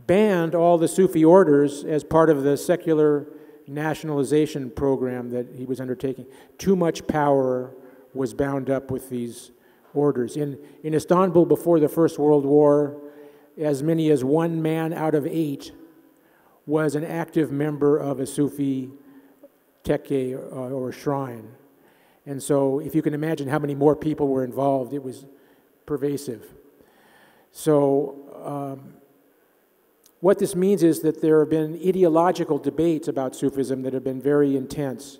banned all the Sufi orders as part of the secular nationalization program that he was undertaking. Too much power was bound up with these orders. In Istanbul, before the First World War, as many as 1 man out of 8 was an active member of a Sufi tekke or shrine. And so if you can imagine how many more people were involved, it was pervasive. So what this means is that there have been ideological debates about Sufism that have been very intense.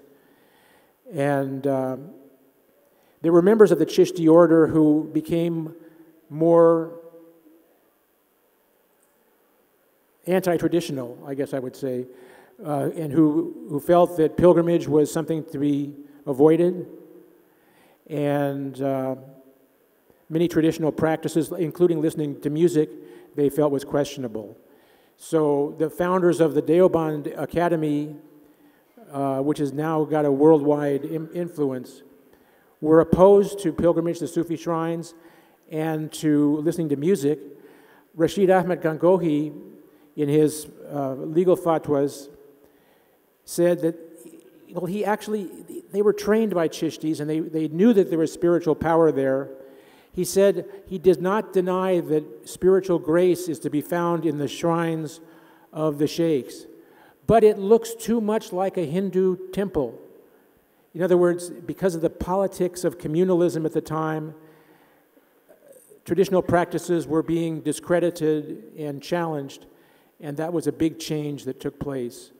And there were members of the Chishty order who became more anti-traditional, I guess I would say, and who felt that pilgrimage was something to be avoided, and many traditional practices, including listening to music, they felt was questionable. So the founders of the Deoband Academy, which has now got a worldwide influence, were opposed to pilgrimage to Sufi shrines and to listening to music. Rashid Ahmed Gangohi, in his legal fatwas, said that, well, they were trained by Chishtis and they knew that there was spiritual power there. He said he does not deny that spiritual grace is to be found in the shrines of the sheikhs, but it looks too much like a Hindu temple. In other words, because of the politics of communalism at the time, traditional practices were being discredited and challenged, and that was a big change that took place.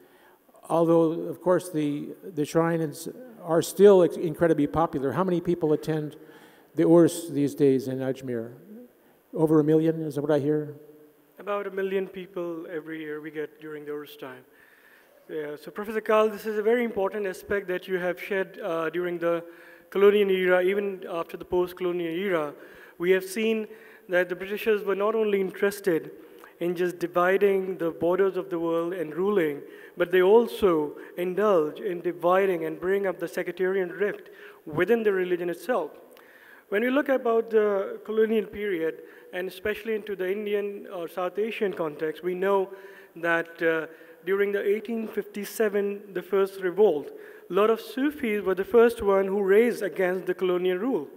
Although, of course, the shrines are still incredibly popular. How many people attend the Urs these days in Ajmer? Over 1 million, is that what I hear? About 1 million people every year we get during the Urs time. Yeah, so Professor Karl, this is a very important aspect that you have shared during the colonial era, even after the post-colonial era. We have seen that the Britishers were not only interested in just dividing the borders of the world and ruling, but they also indulge in dividing and bring up the sectarian rift within the religion itself. When we look about the colonial period, and especially into the Indian or South Asian context, we know that during the 1857, the first revolt, a lot of Sufis were the first one who raised against the colonial rule.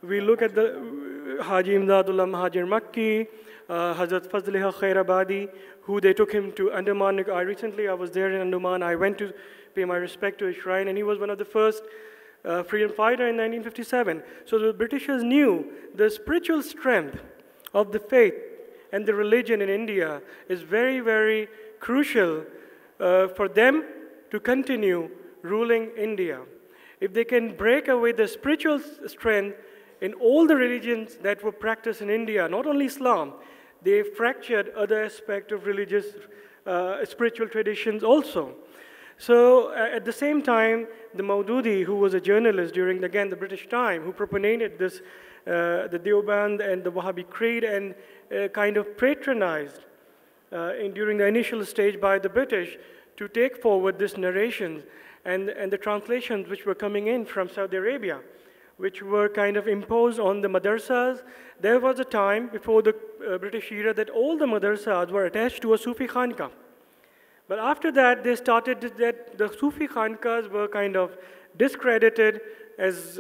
We look at the Haji Imdadullah Mahajer Makki, Hazrat Fazliha Khairabadi, who they took him to Andaman. Recently I was there in Andaman. I went to pay my respect to his shrine, and he was one of the first freedom fighter in 1957. So the Britishers knew the spiritual strength of the faith and the religion in India is very, very crucial for them to continue ruling India. If they can break away the spiritual strength in all the religions that were practiced in India, not only Islam, they fractured other aspects of religious, spiritual traditions also. So at the same time, the Moinuddin, who was a journalist during, again, the British time, who propagated this, the Deoband and the Wahhabi creed, and kind of patronized during the initial stage by the British to take forward this narration and the translations which were coming in from Saudi Arabia, which were kind of imposed on the madrasas. There was a time before the British era that all the madrasas were attached to a Sufi khanka. But after that, they started that the Sufi khankas were kind of discredited as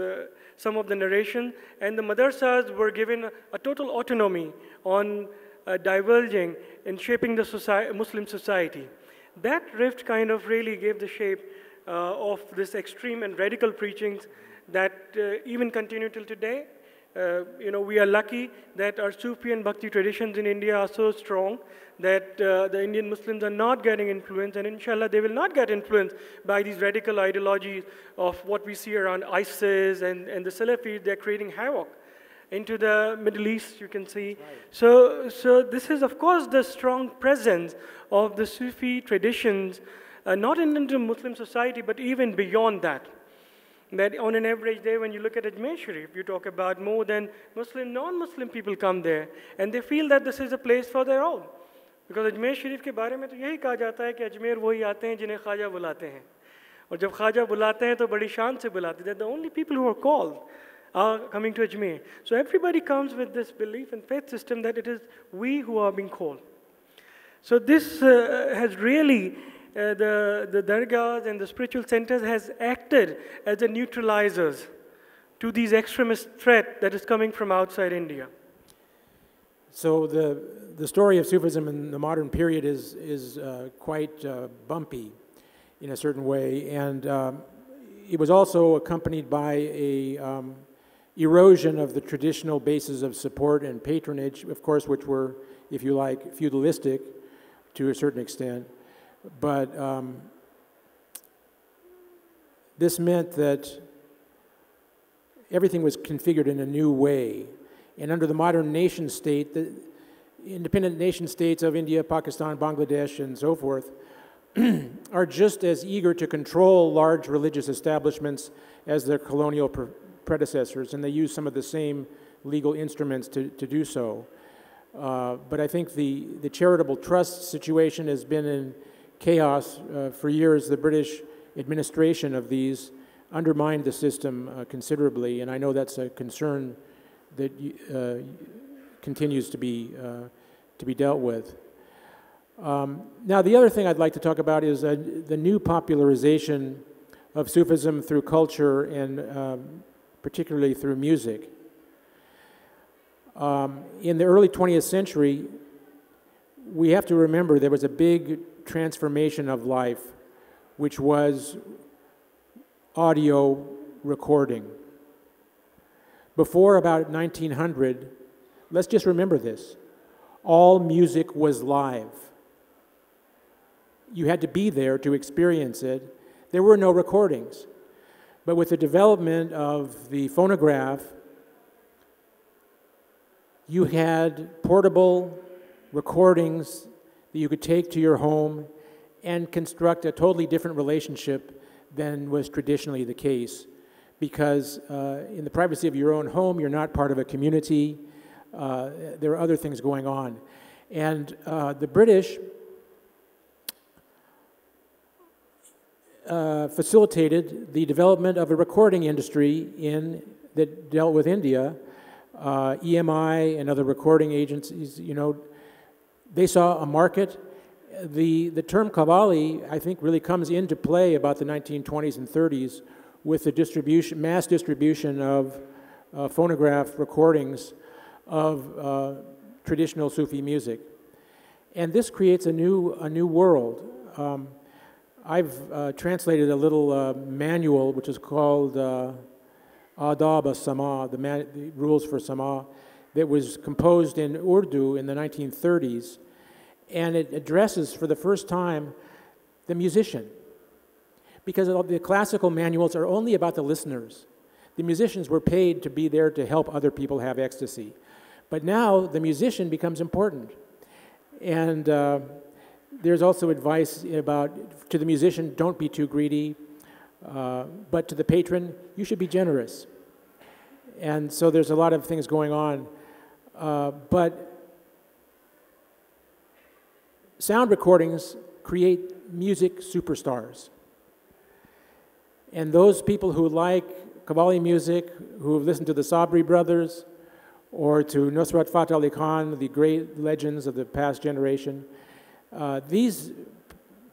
some of the narration, and the madrasas were given a total autonomy on diverging and shaping the Muslim society. That rift kind of really gave the shape of this extreme and radical preachings that even continue till today. We are lucky that our Sufi and Bhakti traditions in India are so strong that the Indian Muslims are not getting influenced, and inshallah they will not get influenced by these radical ideologies of what we see around ISIS and the Salafis. They're creating havoc into the Middle East, you can see. Right. So this is, of course, the strong presence of the Sufi traditions, not in the Muslim society, but even beyond that. That on an average day, when you look at Ajmer Sharif, you talk about more than Muslim, non-Muslim people come there, and they feel that this is a place for their own. Because Ajmer Sharif के बारे में तो यही कहा जाता है कि अजमेर वही आते हैं जिन्हें ख्वाजा बुलाते हैं, और जब ख्वाजा बुलाते हैं तो बड़ी शान से बुलाते हैं. The only people who are called are coming to Ajmer. So everybody comes with this belief and faith system that it is we who are being called. So this has really the dargahs and the spiritual centers has acted as the neutralizers to these extremist threat that is coming from outside India. So the story of Sufism in the modern period is quite bumpy. in a certain way. And it was also accompanied by a erosion of the traditional bases of support and patronage, of course, which were, if you like, feudalistic to a certain extent. But this meant that everything was configured in a new way. And under the modern nation state, the independent nation states of India, Pakistan, Bangladesh, and so forth are just as eager to control large religious establishments as their colonial predecessors, and they use some of the same legal instruments to do so. But I think the charitable trust situation has been in chaos for years. The British administration of these undermined the system considerably, and I know that's a concern that continues to be dealt with. Now, the other thing I'd like to talk about is the new popularization of Sufism through culture and particularly through music. In the early 20th century, we have to remember there was a big transformation of life, which was audio recording. Before about 1900, let's just remember this, all music was live. You had to be there to experience it. There were no recordings. But with the development of the phonograph, you had portable recordings that you could take to your home and construct a totally different relationship than was traditionally the case. Because in the privacy of your own home, you're not part of a community. There are other things going on. And the British facilitated the development of a recording industry that dealt with India. EMI and other recording agencies, you know, they saw a market. The term Qawwali, I think, really comes into play about the 1920s and 30s with the mass distribution of phonograph recordings of traditional Sufi music. And this creates a new world. I've translated a little manual which is called Adab as-Sama, the rules for Sama, that was composed in Urdu in the 1930s, and it addresses for the first time the musician, because the classical manuals are only about the listeners. The musicians were paid to be there to help other people have ecstasy. But now the musician becomes important. And there's also advice about, to the musician, don't be too greedy, but to the patron, you should be generous. And so there's a lot of things going on. But sound recordings create music superstars. And those people who like Qawwali music, who have listened to the Sabri brothers, or to Nusrat Fateh Ali Khan, the great legends of the past generation, these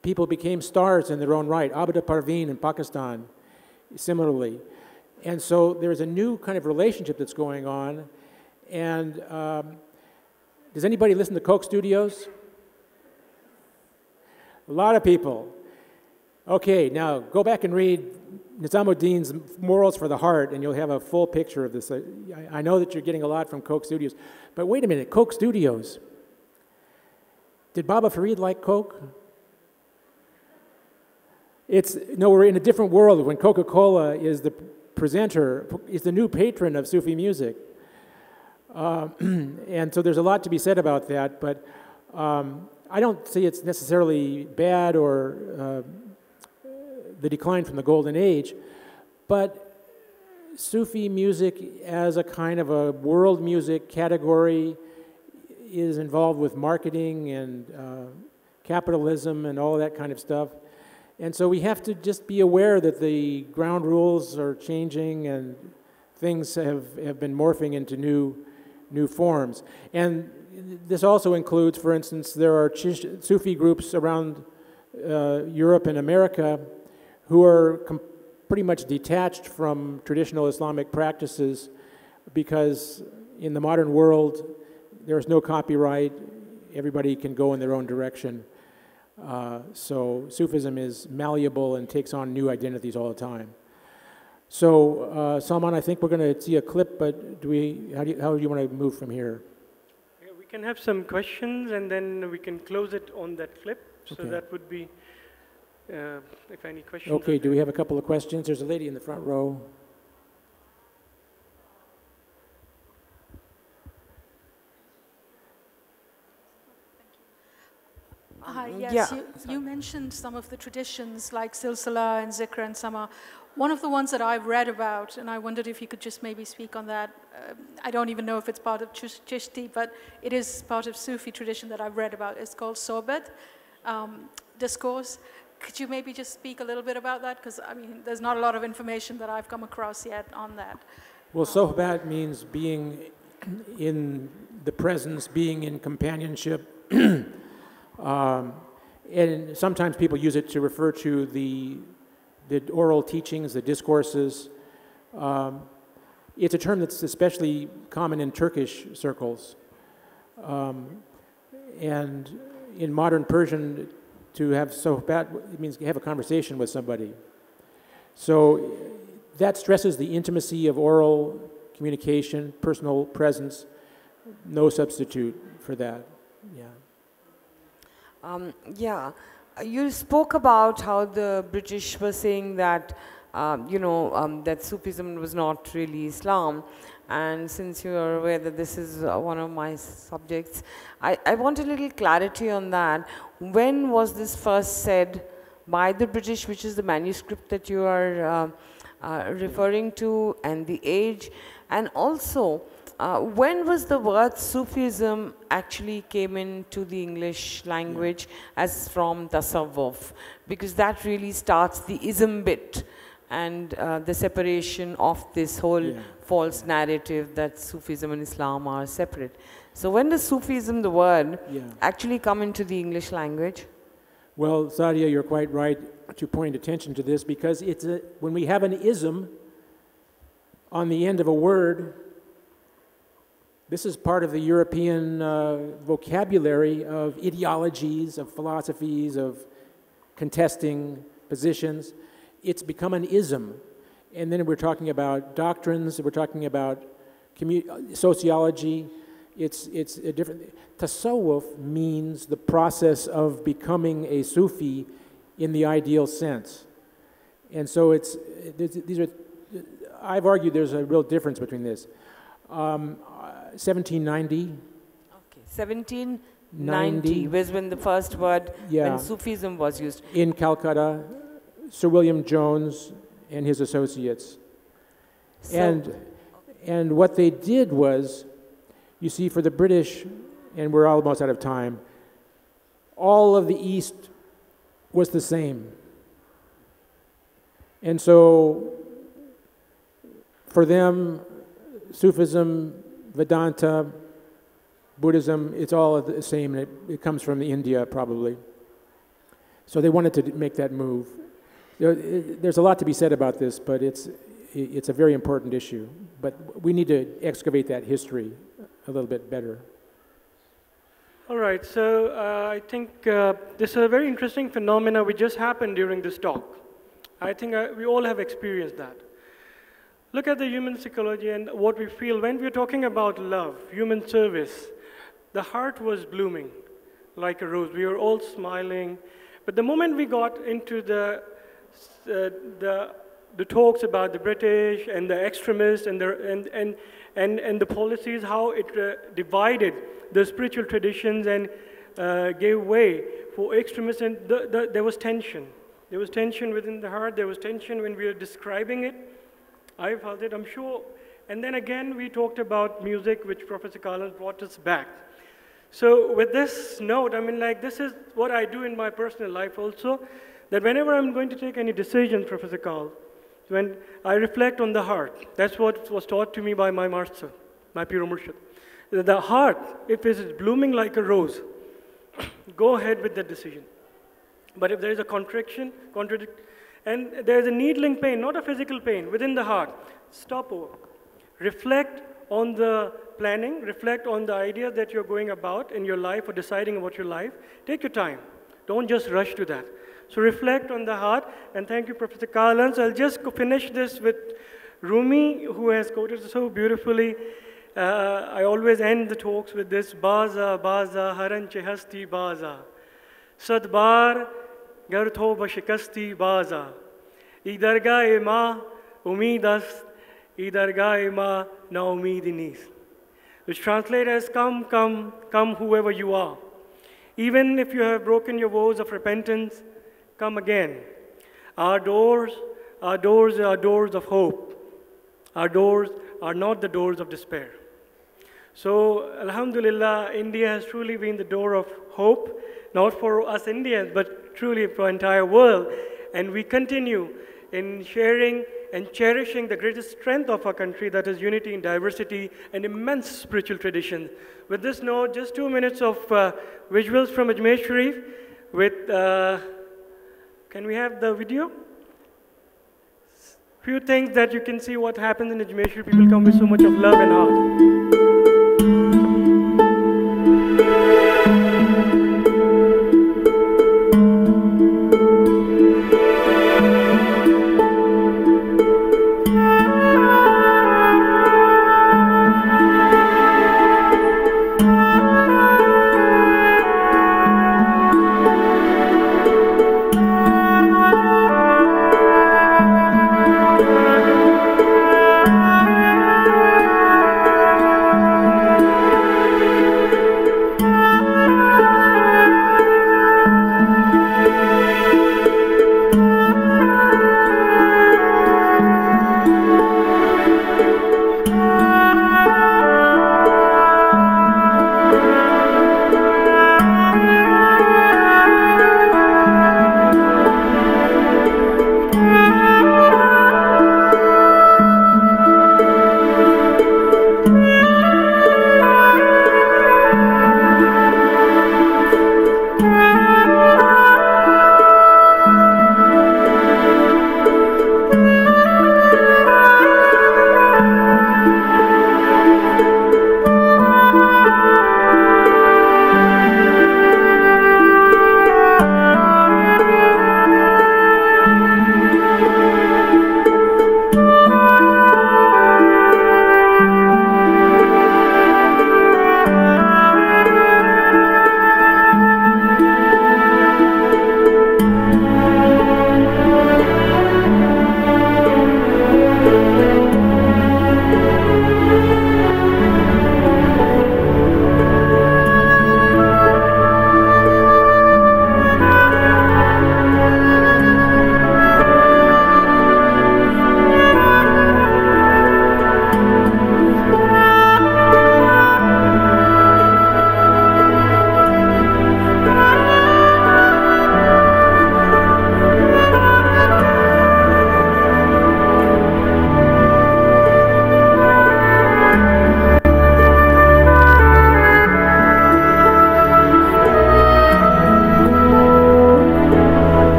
people became stars in their own right. Abida Parveen in Pakistan, similarly. And so there's a new kind of relationship that's going on. And does anybody listen to Coke Studios? A lot of people. Okay, now go back and read Nizamuddin's Morals for the Heart, and you'll have a full picture of this. I know that you're getting a lot from Coke Studios, but wait a minute, Coke Studios. Did Baba Farid like Coke? No, we're in a different world when Coca-Cola is the presenter, is the new patron of Sufi music. And so there's a lot to be said about that, but I don't see it's necessarily bad or the decline from the golden age, but Sufi music as a kind of a world music category is involved with marketing and capitalism and all that kind of stuff. And so we have to just be aware that the ground rules are changing and things have been morphing into new forms. And this also includes, for instance, there are Sufi groups around Europe and America who are pretty much detached from traditional Islamic practices because in the modern world, there's no copyright. Everybody can go in their own direction. So Sufism is malleable and takes on new identities all the time. So Salman, I think we're going to see a clip, but how do you want to move from here? Yeah, we can have some questions and then we can close it on that clip. So Okay. that would be, if any questions. Okay, do we have a couple of questions? There's a lady in the front row. Yes, Yeah. you mentioned some of the traditions like Silsila and Zikr and Sama. One of the ones that I've read about, and I wondered if you could just maybe speak on that. I don't even know if it's part of Chishti, but it is part of Sufi tradition that I've read about. It's called Sohbat, discourse. Could you maybe just speak a little bit about that? Because, I mean, there's not a lot of information that I've come across yet on that. Well, sohbat means being in the presence, being in companionship. And sometimes people use it to refer to the oral teachings, the discourses. It's a term that's especially common in Turkish circles. And in modern Persian, to have sohbat, it means have a conversation with somebody. So that stresses the intimacy of oral communication, personal presence, no substitute for that. Yeah. You spoke about how the British were saying that, that Sufism was not really Islam. And since you are aware that this is one of my subjects, I want a little clarity on that. When was this first said by the British, which is the manuscript that you are referring to, and the age? And also, when was the word Sufism actually came into the English language as from Tasawwuf? Because that really starts the ism bit and the separation of this whole false narrative that Sufism and Islam are separate. So when does Sufism, the word, actually come into the English language? Well, Sadia, you're quite right to point attention to this, because when we have an ism on the end of a word, this is part of the European vocabulary of ideologies, of philosophies, of contesting positions. It's become an ism. And then we're talking about doctrines, we're talking about sociology. It's a different... Tasawwuf means the process of becoming a Sufi in the ideal sense. And so I've argued there's a real difference between this. 1790. Okay, 1790 was when the first word, when Sufism was used. In Calcutta, Sir William Jones and his associates. And what they did was, you see, for the British, and we're almost out of time, all of the East was the same. And so, for them, Sufism, Vedanta, Buddhism, it's all the same, and it comes from India, probably. So they wanted to make that move. There's a lot to be said about this, but it's a very important issue. But we need to excavate that history a little bit better. All right, so I think this is a very interesting phenomena which just happened during this talk. I think we all have experienced that. Look at the human psychology and what we feel when we're talking about love, human service. The heart was blooming like a rose. We were all smiling. But the moment we got into the talks about the British and the extremists and the policies, how it divided the spiritual traditions and gave way for extremists, and there was tension. There was tension within the heart. There was tension when we were describing it. I felt it, I'm sure. And then again, we talked about music, which Professor Collins brought us back. So with this note, I mean, like, this is what I do in my personal life also, that whenever I'm going to take any decisions, Professor Karl, when I reflect on the heart, that's what was taught to me by my master, my Pir Murshid. The heart, if it is blooming like a rose, go ahead with the decision. But if there is a contradiction, and there is a needling pain, not a physical pain, within the heart, stop over. Reflect on the planning, reflect on the idea that you're going about in your life or deciding about your life. Take your time. Don't just rush to that. So reflect on the heart, and thank you, Professor Ernst. I'll just finish this with Rumi, who has quoted so beautifully. I always end the talks with this, Baza, Baza, Haran Chehasti Baza. Sadbar, Gartho Bashikasti Baza. Idarga ma Umidast, Idarga ma na Umidinis. Which translates as come, come, come whoever you are. Even if you have broken your vows of repentance, come again. Our doors are doors of hope. Our doors are not the doors of despair. So, Alhamdulillah, India has truly been the door of hope, not for us Indians, but truly for the entire world. And we continue in sharing and cherishing the greatest strength of our country, that is unity in diversity and immense spiritual tradition. With this note, just 2 minutes of visuals from Ajmer Sharif with, can we have the video? Few things that you can see what happens in Ajmer Sharif. People come with so much of love and heart.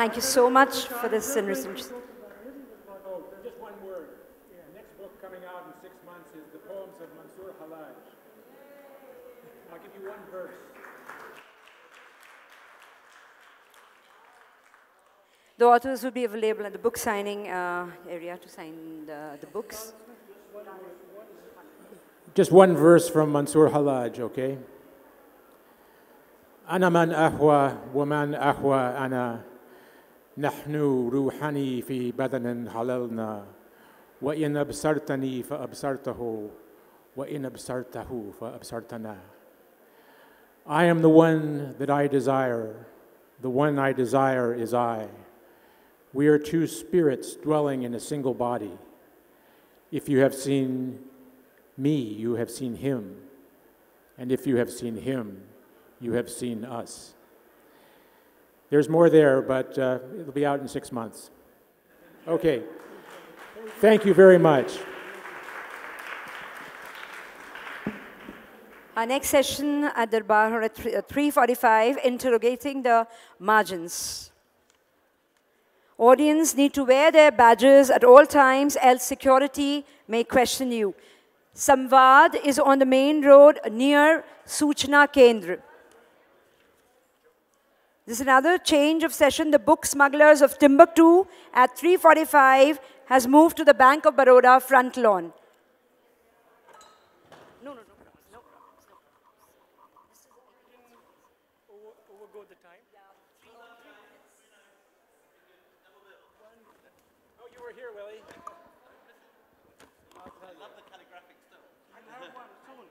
Thank you so much for this enriching. Just one word. Next book coming out in 6 months is the poems of Mansour Halaj. I'll give you one verse. The authors will be available at the book signing area to sign the books. Just one verse from Mansour Halaj, okay? أنا من أهوى ومن أهوى أنا نحن روحاني في بدن حللنا وإن أبصرتني فأبصرته وإن أبصرته فأبصرتنا. I am the one that I desire. The one I desire is I. We are two spirits dwelling in a single body. If you have seen me, you have seen him. And if you have seen him, you have seen us. There's more there, but it'll be out in 6 months. Okay. Thank you very much. Our next session at Darbar at 3:45, interrogating the margins. Audience need to wear their badges at all times, else security may question you. Samvad is on the main road near Suchna Kendra. This is another change of session. The book Smugglers of Timbuktu at 3:45 has moved to the Bank of Baroda front lawn. Overgo the time. Oh, you were here, Willie. I love the calligraphic stuff. I'll have one soon.